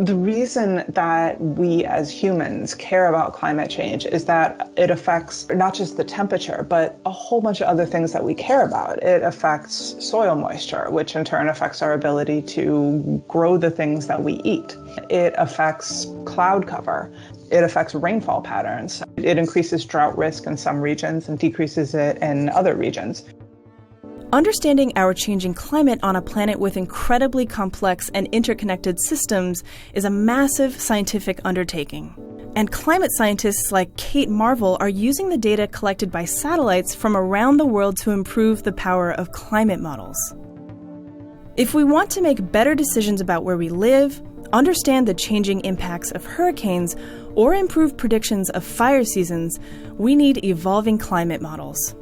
The reason that we as humans care about climate change is that it affects not just the temperature, but a whole bunch of other things that we care about. It affects soil moisture, which in turn affects our ability to grow the things that we eat. It affects cloud cover. It affects rainfall patterns. It increases drought risk in some regions and decreases it in other regions. Understanding our changing climate on a planet with incredibly complex and interconnected systems is a massive scientific undertaking. And climate scientists like Kate Marvel are using the data collected by satellites from around the world to improve the power of climate models. If we want to make better decisions about where we live, understand the changing impacts of hurricanes, or improve predictions of fire seasons, we need evolving climate models.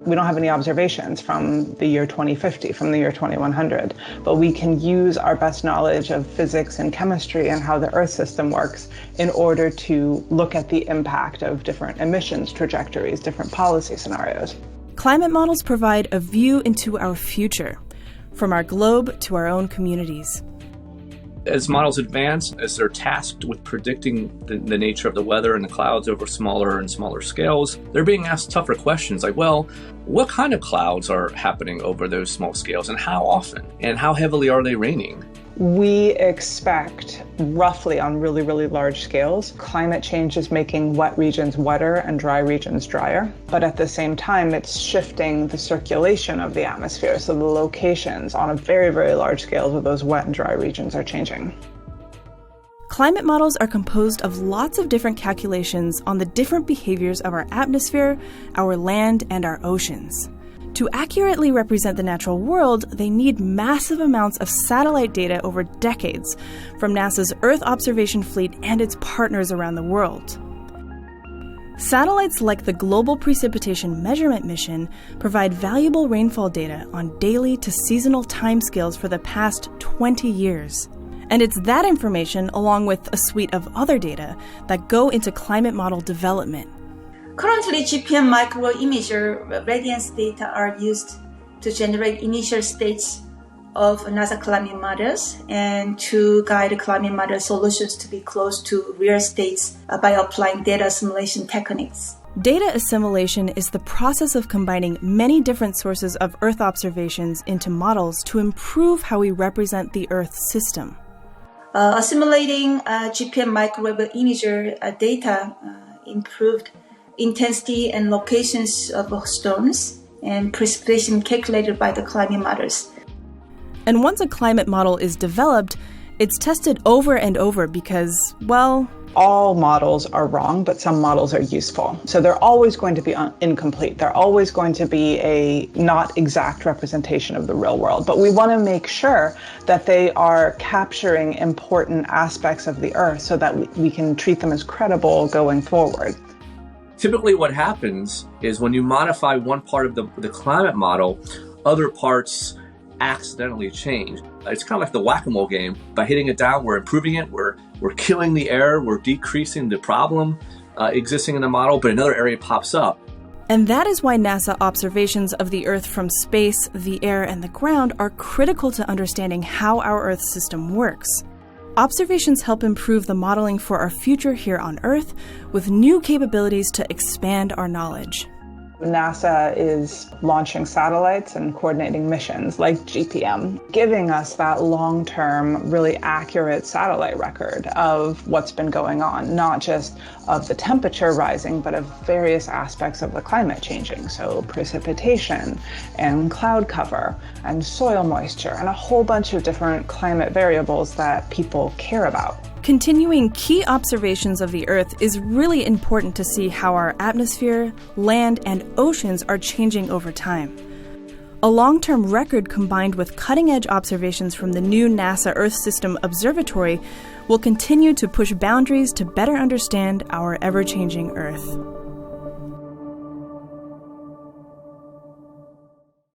We don't have any observations from the year 2050, from the year 2100, but we can use our best knowledge of physics and chemistry and how the Earth system works in order to look at the impact of different emissions trajectories, different policy scenarios. Climate models provide a view into our future, from our globe to our own communities. As models advance, as they're tasked with predicting the nature of the weather and the clouds over smaller and smaller scales, they're being asked tougher questions like, well, what kind of clouds are happening over those small scales and how often? And how heavily are they raining? We expect, roughly on really, really large scales, climate change is making wet regions wetter and dry regions drier. But at the same time, it's shifting the circulation of the atmosphere. So the locations on a very, very large scale of those wet and dry regions are changing. Climate models are composed of lots of different calculations on the different behaviors of our atmosphere, our land, and our oceans. To accurately represent the natural world, they need massive amounts of satellite data over decades from NASA's Earth observation fleet and its partners around the world. Satellites like the Global Precipitation Measurement Mission provide valuable rainfall data on daily to seasonal timescales for the past 20 years. And it's that information, along with a suite of other data, that go into climate model development. Currently, GPM microimager radiance data are used to generate initial states of NASA climate models and to guide climate model solutions to be close to real states by applying data assimilation techniques. Data assimilation is the process of combining many different sources of Earth observations into models to improve how we represent the Earth system. Assimilating GPM microwave imager data improved intensity and locations of storms and precipitation calculated by the climate models. And once a climate model is developed, it's tested over and over because, well, all models are wrong, but some models are useful. So they're always going to be incomplete. They're always going to be a not exact representation of the real world. But we want to make sure that they are capturing important aspects of the Earth so that we can treat them as credible going forward. Typically what happens is when you modify one part of the climate model, other parts accidentally change. It's kind of like the whack-a-mole game. By hitting it down, we're improving it, we're killing the error, we're decreasing the problem existing in the model, but another area pops up. And that is why NASA observations of the Earth from space, the air, and the ground are critical to understanding how our Earth system works. Observations help improve the modeling for our future here on Earth with new capabilities to expand our knowledge. NASA is launching satellites and coordinating missions like GPM, giving us that long-term, really accurate satellite record of what's been going on, not just of the temperature rising, but of various aspects of the climate changing. So precipitation and cloud cover and soil moisture and a whole bunch of different climate variables that people care about. Continuing key observations of the Earth is really important to see how our atmosphere, land, and oceans are changing over time. A long-term record combined with cutting-edge observations from the new NASA Earth System Observatory will continue to push boundaries to better understand our ever-changing Earth.